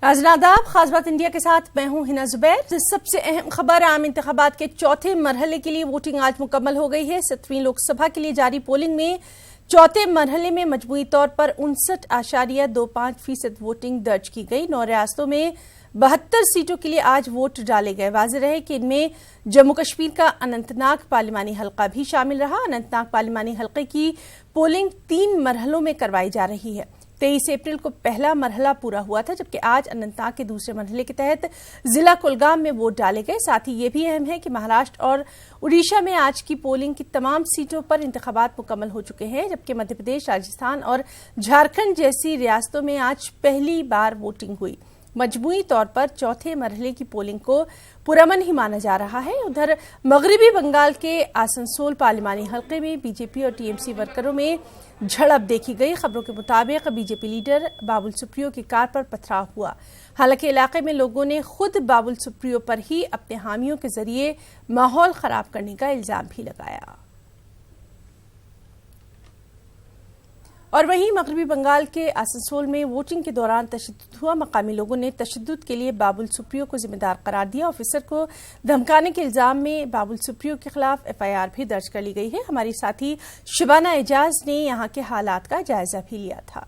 नाज़रीन आदाब, खास बात इंडिया के साथ मैं हूं हिना जुबैर। सबसे अहम खबर, आम इंतखाबात के चौथे मरहले के लिए वोटिंग आज मुकम्मल हो गई है। 7वीं लोकसभा के लिए जारी पोलिंग में चौथे मरहले में मजमूई तौर पर 59.25% वोटिंग दर्ज की गई। 9 रियासतों में 72 सीटों के लिए आज वोट डाले गए। वाज़ेह रहे कि इनमें जम्मू कश्मीर का अनंतनाग पार्लिमानी हल्का भी शामिल रहा। अनंतनाग पार्लिमानी हल्के की पोलिंग 3 मरहलों में करवाई जा रही है। 23 अप्रैल को पहला मरहला पूरा हुआ था, जबकि आज अनंतनाग के दूसरे मरहले के तहत जिला कुलगाम में वोट डाले गए। साथ ही ये भी अहम है कि महाराष्ट्र और उड़ीसा में आज की पोलिंग की तमाम सीटों पर इंतखाबात मुकम्मल हो चुके हैं, जबकि मध्य प्रदेश, राजस्थान और झारखंड जैसी रियासतों में आज पहली बार वोटिंग हुई। मजमूई तौर पर चौथे मरहले की पोलिंग को पुरअमन ही माना जा रहा है। उधर मगरबी बंगाल के आसनसोल पार्लिमानी हल्के में बीजेपी और टीएमसी वर्करों में झड़प देखी गई। खबरों के मुताबिक बीजेपी लीडर बाबुल सुप्रियो की कार पर पथराव हुआ। हालांकि इलाके में लोगों ने खुद बाबुल सुप्रियो पर ही अपने हामियों के जरिए माहौल खराब करने का इल्जाम भी लगाया। और वहीं मगरबी बंगाल के आसनसोल में वोटिंग के दौरान तशद्दुद हुआ। मकामी लोगों ने तशद्दुद के लिए बाबुल सुप्रियो को जिम्मेदार करार दिया। ऑफिसर को धमकाने के इल्जाम में बाबुल सुप्रियो के खिलाफ एफआईआर भी दर्ज कर ली गई है। हमारी साथी शिबाना एजाज ने यहां के हालात का जायजा भी लिया था।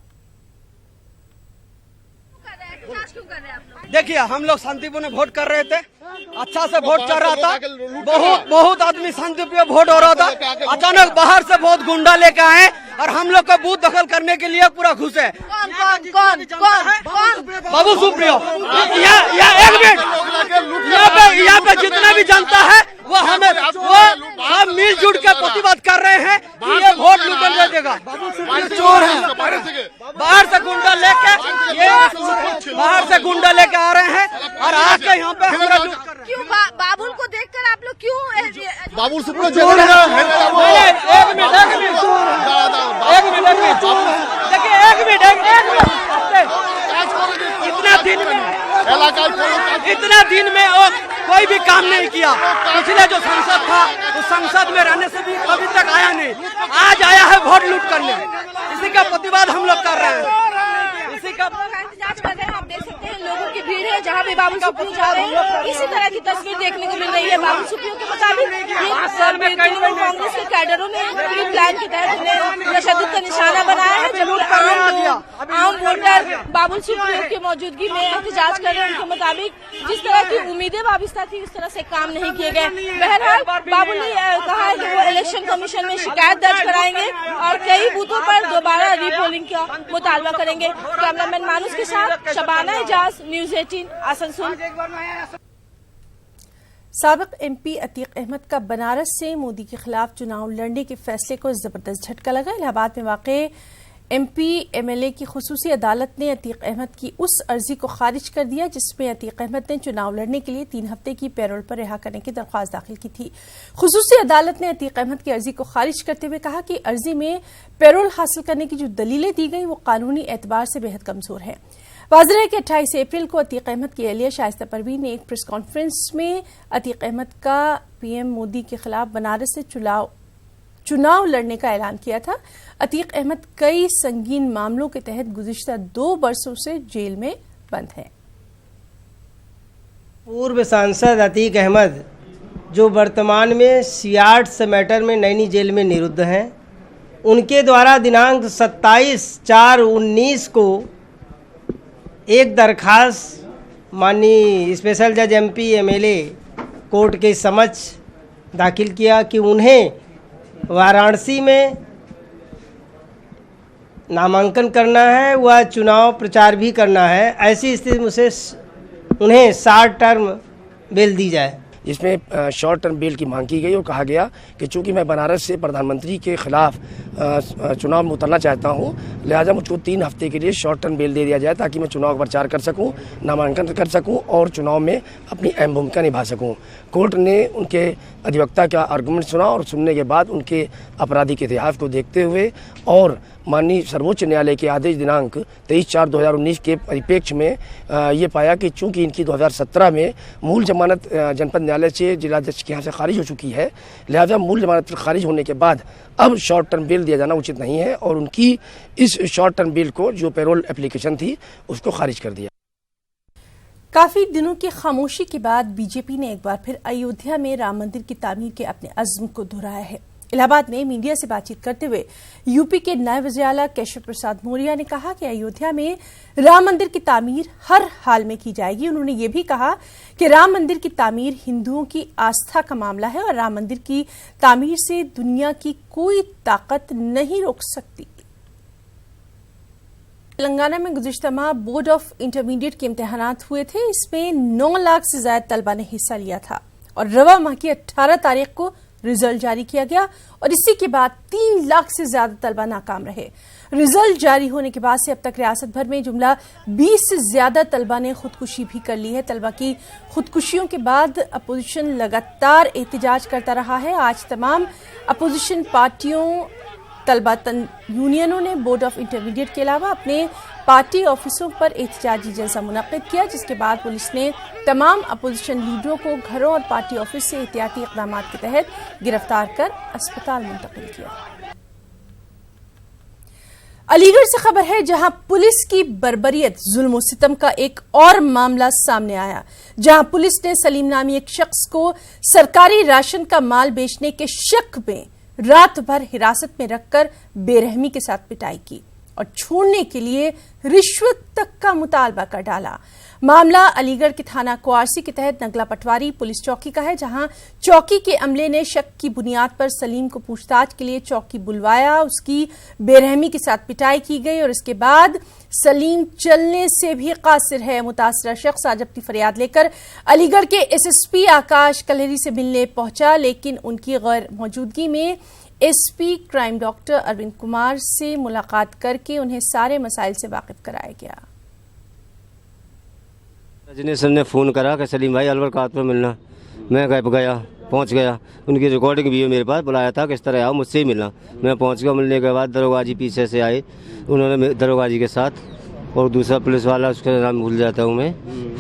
देखिए, हम लोग शांतिपूर्ण वोट कर रहे थे, अच्छा से वोट चल रहा था, बहुत आदमी शांतिपूर्ण वोट हो रहा था। अचानक बाहर से बहुत गुंडा लेके आए और हम लोग को बूथ दखल करने के लिए पूरा घुसे। कौन बाबू सुप्रियो। एक मिनट, यहाँ पे जितना भी जनता है वो हम मिलजुल के प्रतिवाद कर रहे हैं कि ये वोट लूटने नहीं देगा। चोर है, बाहर से गुंडा लेके आ रहे हैं और आके यहाँ पे हमरा लूट कर रहे हैं। क्यों बाबुल को देखकर आप लोग क्यों बाबुल सुप्रियो चोर है? एक मिनट, इतना दिन में कोई भी काम नहीं किया। पिछले जो संसद था उस संसद में रहने से भी अभी तक आया नहीं, आज आया है वोट लूट करने। इसी का प्रतिवाद हम लोग कर रहे हैं। इसी का एहतजाज कर रहे हैं। आप देख सकते हैं लोगों की भीड़ है जहाँ भी बाबुल सुप्रियो जा रहे हैं। इसी तरह की तस्वीर देखने को मिल रही है। बाबुल सुप्रियो के मुताबिक कांग्रेस के कैडरों ने प्री प्लान के तहत उन्हें तशद्दुद का निशाना बनाया है। जबकि आम वोटर बाबुल सुप्रियो की मौजूदगी में एहतजाज कर रहे हैं। उनके मुताबिक जिस तरह की उम्मीदें वाबिस्ता थी उस तरह से काम नहीं किए गए। बहरहाल बाबुल ने कहा है कि वो इलेक्शन कमीशन में शिकायत दर्ज कराएंगे और कई बूथों पर दोबारा रीपोलिंग का मुतालबा करेंगे। कैमरामैन मानुस के साथ शबाना एजाज, न्यूज़ 18 आसनसोल। साबिक एमपी अतीक अहमद का बनारस से मोदी के खिलाफ चुनाव लड़ने के फैसले को जबरदस्त झटका लगा। इलाहाबाद में वाक़े एमपी एमएलए की खुसूसी अदालत ने अतीक अहमद की उस अर्जी को खारिज कर दिया जिसमें अतीक अहमद ने चुनाव लड़ने के लिए 3 हफ्ते की पैरोल पर रिहा करने की दरख्वास्त दाखिल की थी। खुसूसी अदालत ने अतीक अहमद की अर्जी को खारिज करते हुए कहा कि अर्जी में पैरोल हासिल करने की जो दलीलें दी गई वो कानूनी एतबार से बेहद कमजोर है। वाज़ेह है कि 28 अप्रैल को अतीक अहमद की अहलिया शाइस्ता परवीन ने एक प्रेस कॉन्फ्रेंस में अतीक अहमद का पीएम मोदी के खिलाफ बनारस से चुनाव लड़ने का ऐलान किया था। अतीक अहमद कई संगीन मामलों के तहत गुज़िश्ता 2 वर्षों से जेल में बंद हैं। पूर्व सांसद अतीक अहमद जो वर्तमान में सियाट मैटर में नैनी जेल में निरुद्ध हैं, उनके द्वारा दिनांक 27/4/19 को एक दरखास्त माननीय स्पेशल जज एमपी एमएलए कोर्ट के समक्ष दाखिल किया कि उन्हें वाराणसी में नामांकन करना है, वह चुनाव प्रचार भी करना है। ऐसी स्थिति में उसे उन्हें 60 टर्म बेल दी जाए। इसमें शॉर्ट टर्म बेल की मांग की गई और कहा गया कि चूंकि मैं बनारस से प्रधानमंत्री के खिलाफ चुनाव में उतरना चाहता हूं, लिहाजा मुझको 3 हफ्ते के लिए शॉर्ट टर्म बेल दे दिया जाए ताकि मैं चुनाव प्रचार कर सकूं, नामांकन कर सकूं और चुनाव में अपनी अहम भूमिका निभा सकूं। कोर्ट ने उनके अधिवक्ता का आर्गूमेंट सुना और सुनने के बाद उनके आपराधिक इतिहास को देखते हुए और माननीय सर्वोच्च न्यायालय के आदेश दिनांक 23/4/2019 के परिप्रेक्ष्य में ये पाया कि चूंकि इनकी 2017 में मूल जमानत जनपद न्यायालय से जिला जज के यहाँ से खारिज हो चुकी है, लिहाजा मूल जमानत खारिज होने के बाद अब शॉर्ट टर्म बेल दिया जाना उचित नहीं है और उनकी इस शॉर्ट टर्म बेल को जो पैरोल एप्लीकेशन थी उसको खारिज कर दिया। काफी दिनों की खामोशी के बाद बीजेपी ने एक बार फिर अयोध्या में राम मंदिर की तामीर के अपने अज़्म को दोहराया है। इलाहाबाद में मीडिया से बातचीत करते हुए यूपी के नायब वज़ीर आला केशव प्रसाद मौर्य ने कहा कि अयोध्या में राम मंदिर की तामीर हर हाल में की जाएगी। उन्होंने ये भी कहा कि राम मंदिर की तामीर हिंदुओं की आस्था का मामला है और राम मंदिर की तामीर से दुनिया की कोई ताकत नहीं रोक सकती। तेलंगाना में गुज़िश्ता माह बोर्ड ऑफ इंटरमीडिएट के इम्तिहानात हुए थे। इसमें 9 लाख से ज्यादा तलबा ने हिस्सा लिया था और रवा माह की 18 तारीख को रिजल्ट जारी किया गया और इसी के बाद 3 लाख से ज्यादा तलबा नाकाम रहे। रिजल्ट जारी होने के बाद से अब तक रियासत भर में जुमला 20 से ज्यादा तलबा ने खुदकुशी भी कर ली है। तलबा की खुदकुशियों के बाद अपोजिशन लगातार एहतजाज करता रहा है। आज तमाम अपोजिशन पार्टियों तलबा यूनियनों ने बोर्ड ऑफ इंटरमीडिएट के अलावा अपने पार्टी ऑफिसों पर एहतजाजी जलसा मुनक्किद किया, जिसके बाद पुलिस ने तमाम अपोजिशन लीडरों को घरों और पार्टी ऑफिस से एहतियाती इक़दामात के तहत गिरफ्तार कर अस्पताल मुंतकिल किया। अलीगढ़ से खबर है, जहां पुलिस की बर्बरियत, जुल्म सितम का एक और मामला सामने आया, जहां पुलिस ने सलीम नामी एक शख्स को सरकारी राशन का माल बेचने के शक में रात भर हिरासत में रखकर बेरहमी के साथ पिटाई की और छोड़ने के लिए रिश्वत तक का मुतालबा कर डाला। मामला अलीगढ़ के थाना कुआरसी के तहत नगला पटवारी पुलिस चौकी का है, जहां चौकी के अमले ने शक की बुनियाद पर सलीम को पूछताछ के लिए चौकी बुलवाया। उसकी बेरहमी के साथ पिटाई की गई और इसके बाद सलीम चलने से भी कासिर है। मुतासरा शख्स आज अपनी फरियाद लेकर अलीगढ़ के एसएसपी आकाश कलहरी से मिलने पहुंचा, लेकिन उनकी गैर मौजूदगी में SP crime doctor Arvind Kumar से मुलाकात करके उन्हें सारे मसाइल से वाकिफ कराया गया। रजनी सर ने फ़ोन करा कि सलीम भाई अलवर कात पर मिलना। मैं गया, पहुंच गया। उनकी रिकॉर्डिंग भी मेरे पास, बुलाया था किस तरह आओ, मुझसे ही मिलना। मैं पहुंच गया। मिलने के बाद दरोगा जी पीछे से आए, उन्होंने दरोगा जी के साथ और दूसरा पुलिस वाला, उसका नाम भूल जाता हूँ मैं,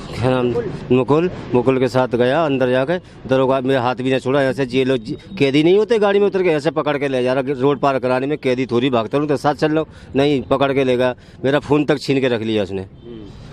क्या नाम, मुकुल के साथ गया। अंदर जाकर दरोगा मेरा हाथ भी नहीं छोड़ा। ऐसे जेल कैदी नहीं होते, गाड़ी में उतर के ऐसे पकड़ के ले जा रहा। रोड पार कराने में कैदी थोड़ी भागता हूँ तो साथ चल रहा हूँ, नहीं पकड़ के ले गया। मेरा फ़ोन तक छीन के रख लिया उसने।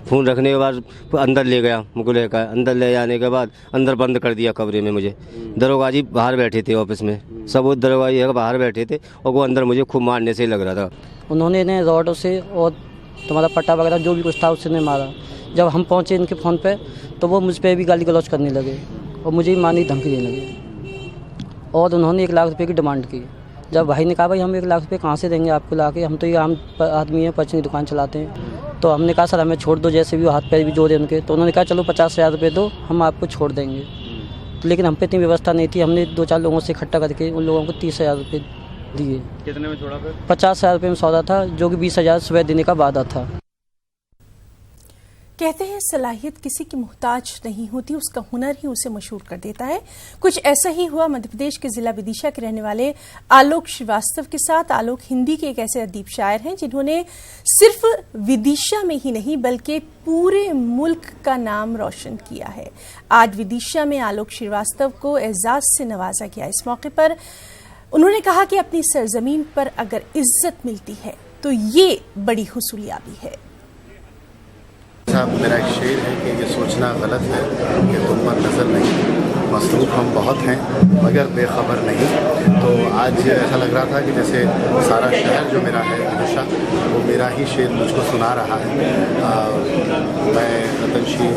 फ़ोन रखने के बाद अंदर ले गया, मुकुल का अंदर ले जाने के बाद अंदर बंद कर दिया कमरे में मुझे। दरोगा जी बाहर बैठे थे ऑफिस में, सब वो दरोगा जी बाहर बैठे थे और वो अंदर मुझे खूब मारने से ही लग रहा था। उन्होंने रॉडों से और तुम्हारा पट्टा वगैरह जो भी कुछ था उसने मारा। जब हम पहुँचे इनके फ़ोन पे तो वो मुझ पर भी गाली गलौज करने लगे और मुझे भी मारने की धमकी देने लगे और उन्होंने 1 लाख रुपये की डिमांड की। जब भाई ने कहा भाई हम 1 लाख रुपये कहाँ से देंगे आपको ला के, हम तो ये आम आदमी हैं, पर्ची की दुकान चलाते हैं। तो हमने कहा सर हमें छोड़ दो, जैसे भी हाथ पैर भी जोड़े उनके। तो उन्होंने कहा चलो 50,000 रुपये दो, हम आपको छोड़ देंगे। तो लेकिन हम पे इतनी व्यवस्था नहीं थी। हमने 2-4 लोगों से इकट्ठा करके उन लोगों को 30,000 रुपये दिए। कितने में छोड़ा फिर? 50,000 रुपये में सौदा था, जो कि 20,000 सुबह देने का वादा था। कहते हैं सलाहियत किसी की मोहताज नहीं होती, उसका हुनर ही उसे मशहूर कर देता है। कुछ ऐसा ही हुआ मध्य प्रदेश के जिला विदिशा के रहने वाले आलोक श्रीवास्तव के साथ। आलोक हिंदी के एक ऐसे अदीब शायर हैं जिन्होंने सिर्फ विदिशा में ही नहीं बल्कि पूरे मुल्क का नाम रोशन किया है। आज विदिशा में आलोक श्रीवास्तव को एजाज से नवाजा गया। इस मौके पर उन्होंने कहा कि अपनी सरजमीन पर अगर इज्जत मिलती है तो ये बड़ी हुसूलियाबी है। मेरा एक शेर है कि ये सोचना गलत है कि तुम पर नज़र नहीं, मसरूफ़ हम बहुत हैं मगर बेखबर नहीं। तो आज ऐसा लग रहा था कि जैसे सारा शहर जो मेरा है विदिशा, वो मेरा ही शेर मुझको सुना रहा है। मैं रतनशी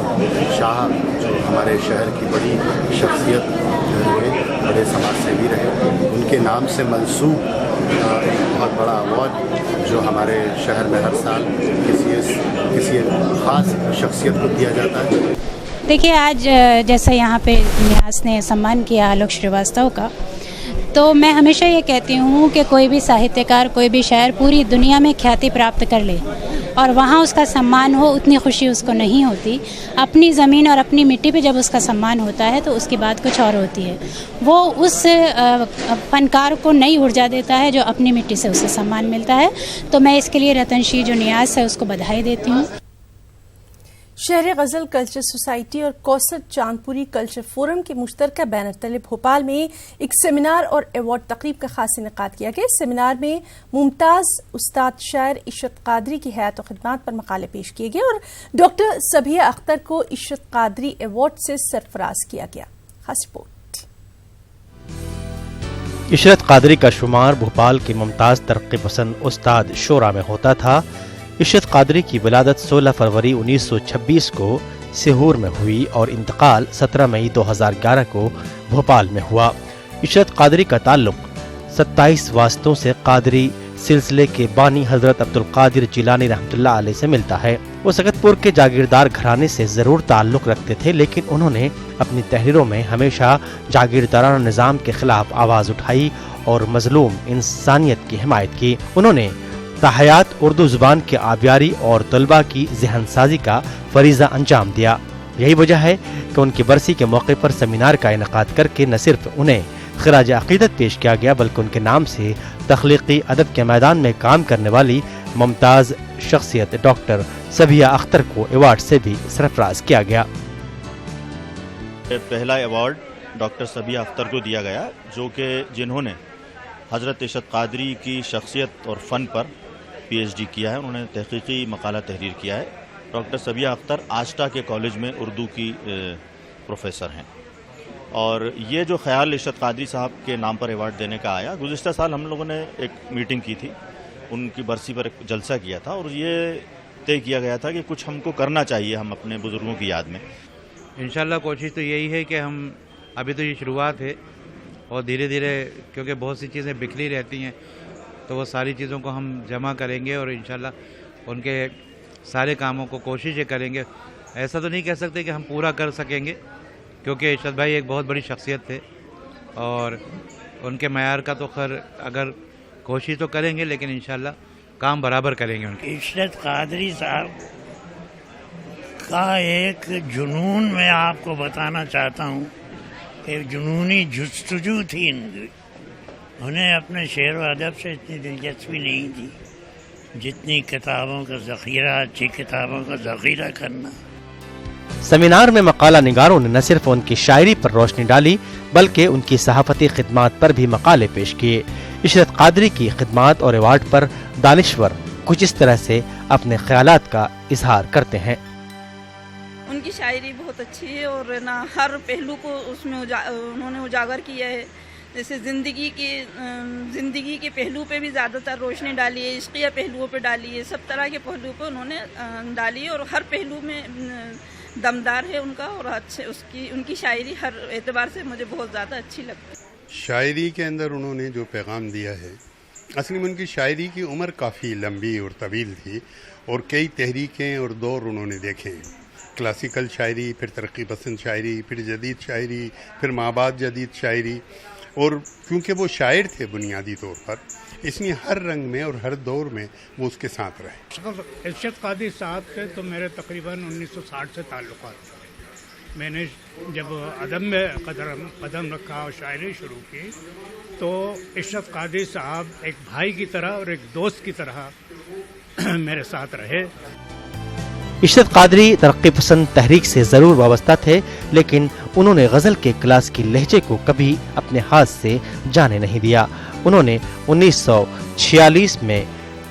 शाह जो हमारे शहर की बड़ी शख्सियत रहे, बड़े समाज सेवी रहे, उनके नाम से मंसूब एक बहुत बड़ा अवार्ड जो हमारे शहर में हर साल किसी ख़ास शख्सियत को दिया जाता है। देखिए आज जैसा यहाँ पे न्यास ने सम्मान किया आलोक श्रीवास्तव का, तो मैं हमेशा ये कहती हूँ कि कोई भी साहित्यकार, कोई भी शायर पूरी दुनिया में ख्याति प्राप्त कर ले और वहाँ उसका सम्मान हो, उतनी खुशी उसको नहीं होती। अपनी ज़मीन और अपनी मिट्टी पे जब उसका सम्मान होता है तो उसकी बात कुछ और होती है। वो उस फनकार को नई ऊर्जा देता है जो अपनी मिट्टी से उसे सम्मान मिलता है। तो मैं इसके लिए रतनशी जो नियाज़ है उसको बधाई देती हूँ। شہر غزل کلچر سوسائٹی اور کوثر چاندپوری کلچر فورم کے مشترکہ بینر تلے بھوپال میں ایک سیمینار اور ایوارڈ تقریب کا خاص انعقاد کیا گیا۔ اس سیمینار میں ممتاز استاد شاعر عشرت قادری کی حیات و خدمات پر مقالے پیش کیے گئے اور ڈاکٹر سبیہ اختر کو عشرت قادری ایوارڈ سے سرفراز کیا گیا۔ خاص رپورٹ۔ عشرت قادری کا شمار بھوپال کے ممتاز ترقی پسند استاد شورا میں ہوتا تھا۔ عشرت قادری کی ولادت 16 فروری 1926 کو سہور میں ہوئی اور انتقال 17 مئی 2011 کو بھوپال میں ہوا۔ عشرت قادری کا تعلق 27 واسطوں سے قادری سلسلے کے بانی حضرت عبدالقادر جیلانی رحمۃ اللہ علیہ سے ملتا ہے۔ وہ سکت پور کے جاگیردار گھرانے سے ضرور تعلق رکھتے تھے، لیکن انہوں نے اپنی تحریروں میں ہمیشہ جاگیردارانہ نظام کے خلاف آواز اٹھائی اور مظلوم انسانیت کی حمایت کی۔ انہوں نے تاحیات اردو زبان کے آبیاری اور طلباء کی ذہن سازی کا فریضہ انجام دیا۔ یہی وجہ ہے کہ ان کی برسی کے موقع پر سیمینار کا انعقاد کر کے نہ صرف انہیں خراج عقیدت پیش کیا گیا بلکہ ان کے نام سے تخلیقی ادب کے میدان میں کام کرنے والی ممتاز شخصیت ڈاکٹر سبیہ اختر کو ایوارڈ سے بھی سرفراز کیا گیا۔ پہلا ایوارڈ ڈاکٹر سبیہ اختر کو دیا گیا جنہوں نے حضرت عشرت قادری کی شخصیت اور فن پر پی ایچ ڈی کیا ہے۔ انہوں نے تحقیقی مقالہ تحریر کیا ہے۔ ڈاکٹر سبیہ اختر آشٹا کے کالج میں اردو کی پروفیسر ہیں، اور یہ جو خیال عشرت قادری صاحب کے نام پر ایوارڈ دینے کا آیا، گزشتہ سال ہم لوگوں نے ایک میٹنگ کی تھی، ان کی برسی پر ایک جلسہ کیا تھا اور یہ طے کیا گیا تھا کہ کچھ ہم کو کرنا چاہیے ہم اپنے بزرگوں کی یاد میں۔ انشاءاللہ کوشش تو یہی ہے کہ ہم ابھی تو یہ شروعات ہے اور دھیرے دھیرے کیونکہ بہت سی چیزیں بکھری رہتی ہیں تو وہ ساری چیزوں کو ہم جمع کریں گے اور انشاءاللہ ان کے سارے کاموں کو کوششیں کریں گے۔ ایسا تو نہیں کہہ سکتے کہ ہم پورا کر سکیں گے کیونکہ عشرت بھائی ایک بہت بڑی شخصیت تھے اور ان کے معیار کا تو خیر اگر کوشش تو کریں گے لیکن انشاءاللہ کام برابر کریں گے ان کے۔ عشرت قادری صاحب کا ایک جنون میں آپ کو بتانا چاہتا ہوں کہ جنونی جستجو تھی ان کی۔ انہیں اپنے شعر و ادب سے اتنی دلچسپی نہیں تھی جتنی کتابوں کا ذخیرہ، اچھی کتابوں کا ذخیرہ کرنا۔ سیمینار میں مقالہ نگاروں نے نہ صرف ان کی شاعری پر روشنی ڈالی بلکہ ان کی صحافتی خدمات پر بھی مقالے پیش کیے۔ عشرت قادری کی خدمات اور ایوارڈ پر دانشور کچھ اس طرح سے اپنے خیالات کا اظہار کرتے ہیں۔ ان کی شاعری بہت اچھی ہے اور نا ہر پہلو کو اس میں انہوں نے اجاگر کیا ہے، جیسے زندگی کے پہلو پہ بھی زیادہ تر روشنی ڈالی ہے، عشقیہ پہلوؤں پہ ڈالی ہے، سب طرح کے پہلو پہ انہوں نے ڈالی ہے اور ہر پہلو میں دمدار ہے ان کا، اور اچھے ان کی شاعری ہر اعتبار سے مجھے بہت زیادہ اچھی لگتی ہے۔ شاعری کے اندر انہوں نے جو پیغام دیا ہے، اصل میں ان کی شاعری کی عمر کافی لمبی اور طویل تھی اور کئی تحریکیں اور دور انہوں نے دیکھے ہیں، کلاسیکل شاعری، پھر ترقی پسند شاعری، پھر جدید شاعری، پھر مابعد جدید شاعری، اور کیونکہ وہ شاعر تھے بنیادی طور پر اس لیے ہر رنگ میں اور ہر دور میں وہ اس کے ساتھ رہے۔ عشرت قادری صاحب کے تو میرے تقریباً 1960 سے تعلقات تھے۔ میں نے جب ادب میں قدم رکھا اور شاعری شروع کی تو عشرت قادری صاحب ایک بھائی کی طرح اور ایک دوست کی طرح میرے ساتھ رہے۔ عشرت قادری ترقی پسند تحریک سے ضرور وابستہ تھے لیکن انہوں نے غزل کے کلاس کی لہجے کو کبھی اپنے ہاتھ سے جانے نہیں دیا۔ انہوں نے 1946 میں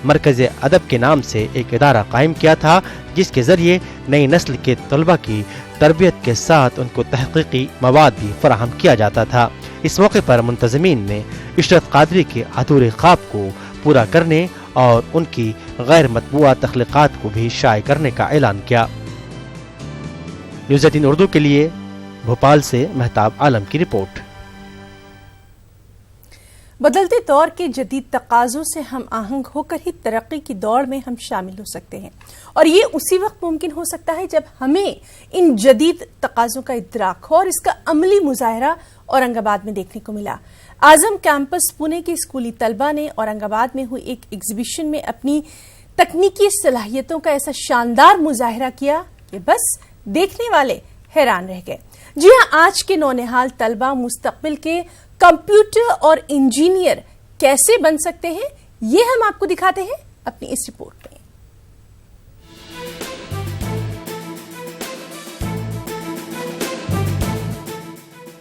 مرکز ادب کے نام سے ایک ادارہ قائم کیا تھا جس کے ذریعے نئی نسل کے طلباء کی تربیت کے ساتھ ان کو تحقیقی مواد بھی فراہم کیا جاتا تھا۔ اس موقع پر منتظمین نے عشرت قادری کے ادھورے خواب کو پورا کرنے اور ان کی غیر مطبوعہ تخلیقات کو بھی شائع کرنے کا اعلان کیا۔ نیوز 18 اردو کے لیے بھوپال سے مہتاب عالم کی رپورٹ۔ بدلتے دور کے جدید تقاضوں سے ہم آہنگ ہو کر ہی ترقی کی دوڑ میں ہم شامل ہو سکتے ہیں، اور یہ اسی وقت ممکن ہو سکتا ہے جب ہمیں ان جدید تقاضوں کا ادراک ہو، اور اس کا عملی مظاہرہ اورنگ آباد میں دیکھنے کو ملا۔ اعظم کیمپس پونے کے اسکولی طلبہ نے اورنگ آباد میں ہوئی ایک ایگزیبیشن میں اپنی تکنیکی صلاحیتوں کا ایسا شاندار مظاہرہ کیا کہ بس دیکھنے والے حیران رہ گئے۔ جی ہاں، آج کے نونہال طلبہ مستقبل کے کمپیوٹر اور انجینئر کیسے بن سکتے ہیں، یہ ہم آپ کو دکھاتے ہیں اپنی اس رپورٹ میں۔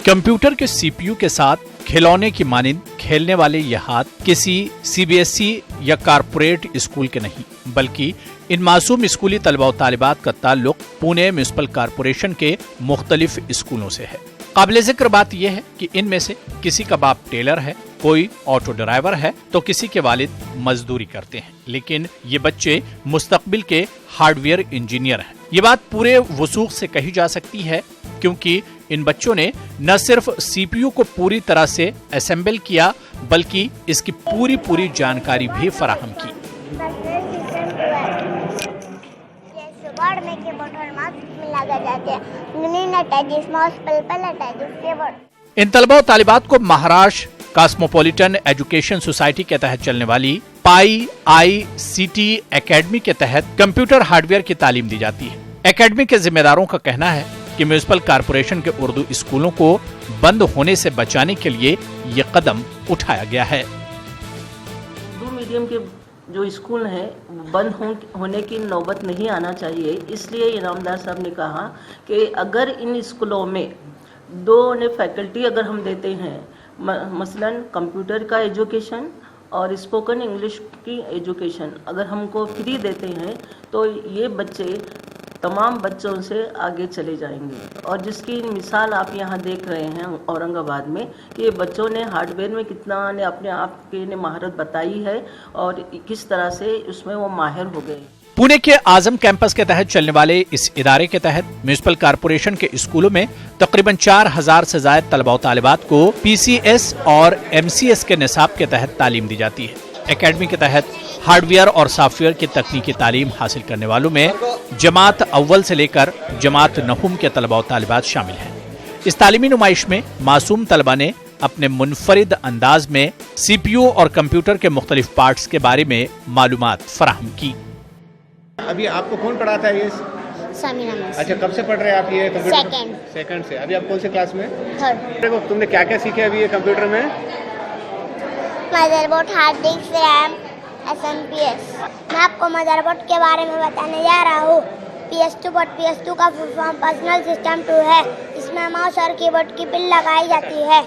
कंप्यूटर के सीपीयू के साथ खिलौने की मानिंद खेलने वाले ये हाथ किसी सीबीएसई या कारपोरेट स्कूल के नहीं, बल्कि इन मासूम स्कूली तलबा और तालिबात का ताल्लुक पुणे म्यूनिसिपल कारपोरेशन के मुख्तलिफ स्कूलों से है। काबिल जिक्र बात यह है कि इनमें से किसी का बाप टेलर है, कोई ऑटो ड्राइवर है, तो किसी के वालिद मजदूरी करते हैं, लेकिन ये बच्चे मुस्तकबिल के हार्डवेयर इंजीनियर हैं। ये बात पूरे वसूख से कही जा सकती है, क्योंकि इन बच्चों ने न सिर्फ सीपीयू को पूरी तरह से असेंबल किया, बल्कि इसकी पूरी जानकारी भी फराहम की। इन तलबा और तालिबात को महाराष्ट्र कॉस्मोपॉलिटन एजुकेशन सोसाइटी के तहत चलने वाली पाई ICT एकेडमी के तहत कंप्यूटर हार्डवेयर की तालीम दी जाती है। एकेडमी के जिम्मेदारों का कहना है कि म्यूनिसिपल कारपोरेशन के उर्दू स्कूलों को बंद होने से बचाने के लिए ये कदम उठाया गया है। उर्दू मीडियम के जो स्कूल हैं बंद होने की नौबत नहीं आना चाहिए, इसलिए इनामदार साहब ने कहा कि अगर इन स्कूलों में 2 फैकल्टी अगर हम देते हैं, मसलन कंप्यूटर का एजुकेशन और स्पोकन इंग्लिश की एजुकेशन अगर हमको फ्री देते हैं, तो ये बच्चे तमाम बच्चों से आगे चले जाएंगे। और जिसकी मिसाल आप यहाँ देख रहे हैं औरंगाबाद में, ये बच्चों ने हार्डवेयर में कितना ने अपने आप के ने महारत बताई है और किस तरह से उसमें वो माहिर हो गए। पुणे के आजम कैंपस के तहत चलने वाले इस इदारे के तहत म्यूनिसिपल कारपोरेशन के स्कूलों में तकरीबन 4000 से ज्यादा तलबा और तालिबात को PCS और MCS के निसाब के तहत तालीम दी जाती है। एकेडमी के तहत हार्डवेयर और सॉफ्टवेयर की तकनीकी तालीम हासिल करने वालों में जमात अव्वल से लेकर जमात नहुम के तलबा और तालिबात शामिल हैं। इस तालीमी नुमाइश में मासूम तलबा ने अपने मुनफरिद अंदाज में CPU और कंप्यूटर के मुख्तलिफ पार्ट्स के बारे में मालूमात फराहम की। अभी आपको कौन पढ़ाता है ये? सामिना। अच्छा, कब से पढ़ रहे हैं आप ये कंप्यूटर? सेकंड से। अभी आप कौन से क्लास में? थर्ड। तुमने क्या क्या सीखे अभी ये कंप्यूटर में? Motherboard, hard disk, RAM, SMPS। मैं आपको मदरबोर्ड के बारे में बताने जा रहा हूँ। PS2 बोर्ड, PS2 का फुल फॉर्म पर्सनल सिस्टम 2 है। इसमें माउस और कीबोर्ड की पिन लगाई जाती है।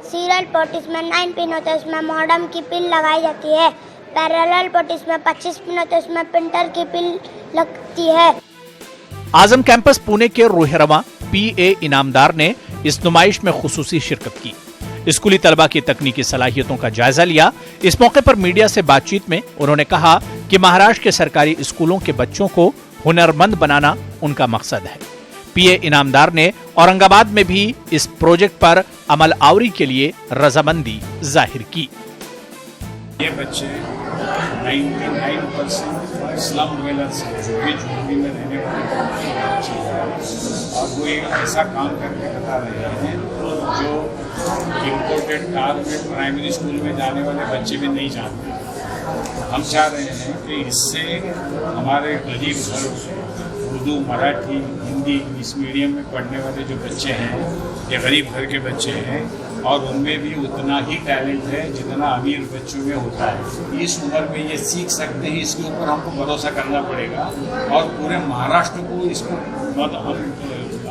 सीरियल पोर्ट इसमें 9 पिन होते हैं, इसमें मॉडेम की पिन लगाई जाती है। पैरेलल पोर्ट इसमें 25 पिन होते हैं, इसमें प्रिंटर की पिन लगती है। आजम कैंपस पुणे के रोहरवा PA इनामदार ने इस नुमाइश में खुसूसी शिरकत की। स्कूली तलबा की तकनीकी सलाहियतों का जायजा लिया। इस मौके पर मीडिया से बातचीत में उन्होंने कहा कि महाराष्ट्र के सरकारी स्कूलों के बच्चों को हुनरमंद बनाना उनका मकसद है। PA इनामदार ने औरंगाबाद में भी इस प्रोजेक्ट पर अमल आवरी के लिए रजामंदी जाहिर की। ये बच्चे 99% स्लम डवेलर्स हैं, झुग्गी में रहने वाले बच्चे हैं, और वो एक ऐसा काम करके बता रहे हैं जो इम्पोर्टेड कार में प्राइमरी स्कूल में जाने वाले बच्चे भी नहीं जानते। हम चाह रहे हैं कि इससे हमारे गरीब घर उर्दू, मराठी, हिंदी इंग्लिश मीडियम में पढ़ने वाले जो बच्चे हैं, ये गरीब घर के बच्चे हैं और उनमें भी उतना ही टैलेंट है जितना अमीर बच्चों में होता है। इस उम्र में ये सीख सकते हैं, इसके ऊपर हमको भरोसा करना पड़ेगा और पूरे महाराष्ट्र को इसको हम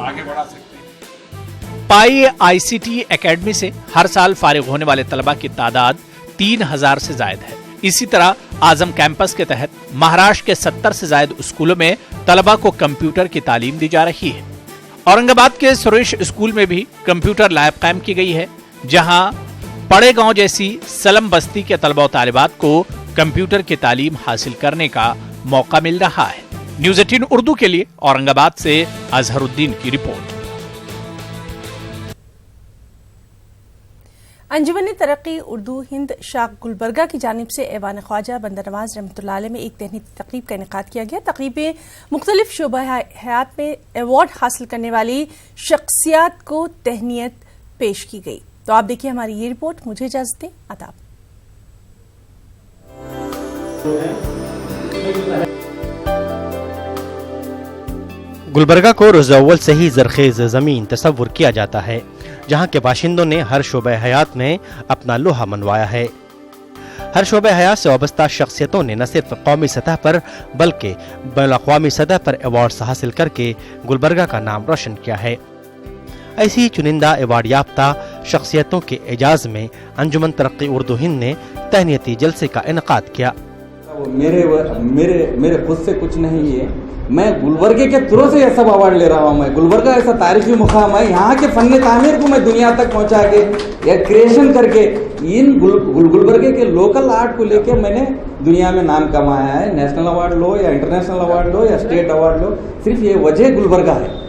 आगे बढ़ा सकते हैं। पाई ICT एकेडमी से हर साल फारिग होने वाले तलबा की तादाद 3000 से ज्यादा है। इसी तरह आजम कैंपस के तहत महाराष्ट्र के 70 से ज्यादा स्कूलों में तलबा को कंप्यूटर की तालीम दी जा रही है। औरंगाबाद के सुरेश स्कूल में भी कंप्यूटर लैब कायम की गई है, जहां पड़े गांव जैसी सलम बस्ती के तलबा और तालिबात को कंप्यूटर की तालीम हासिल करने का मौका मिल रहा है। न्यूज़ 18 उर्दू के लिए औरंगाबाद से अजहरुद्दीन की रिपोर्ट। अंजुमन तरक्की उर्दू हिंद शाख गुलबर्गा की जानिब से ऐवान ख्वाजा बंदर नवाज रहमतुल्लाह अलैह में एक तहनीकी तकरीब का इनेकाद किया गया। तकरीब में मुख्तलिफ शोबा हयात में एवॉर्ड हासिल करने वाली शख्सियात को तहनीत पेश की गई। तो आप देखिए हमारी ये रिपोर्ट। मुझे इजाजत दें, आदाब। गुलबर्गा को रोज़ अव्वल से ही ज़रख़ेज़ ज़मीन तस्वुर किया जाता है, जहाँ के बाशिंदों ने हर शोबे हयात में अपना लोहा मनवाया है। हर शोबे हयात से वाबस्ता शख्सियतों ने न सिर्फ कौमी सतह पर बल्कि बैनुल-अक़वामी सतह पर अवार्ड्स हासिल करके गुलबर्गा का नाम रोशन किया है। ऐसी चुनिंदा अवार्ड याफ्ता शख्सियतों के एजाज में अंजुमन तरक्की उर्दू हिंद ने तहनीती जलसे का इनकाद किया। मेरे खुद से कुछ नहीं है, मैं गुलबर्गे के थ्रू से ये सब अवार्ड ले रहा हूँ। मैं गुलबर्गा ऐसा तारीखी मुकाम है, यहाँ के फन तामीर को मैं दुनिया तक पहुँचा के या क्रिएशन करके इन गुलबर्गे के लोकल आर्ट को लेके मैंने दुनिया में नाम कमाया है। नेशनल अवार्ड लो या इंटरनेशनल अवार्ड लो या स्टेट अवार्ड लो, सिर्फ ये वजह गुलबर्गा है।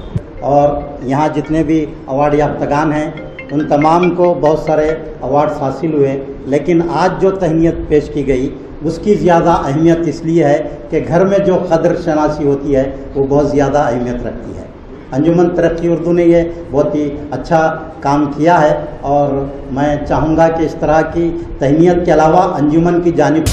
और यहाँ जितने भी अवार्ड याफ्तागान हैं उन तमाम को बहुत सारे अवार्ड्स हासिल हुए, लेकिन आज जो तहनीत पेश की गई उसकी ज़्यादा अहमियत इसलिए है कि घर में जो कदर शनासी होती है वो बहुत ज़्यादा अहमियत रखती है। अंजुमन तरक्की उर्दू ने ये बहुत ही अच्छा काम किया है और मैं चाहूँगा कि इस तरह की तहनीत के अलावा अंजुमन की जानिब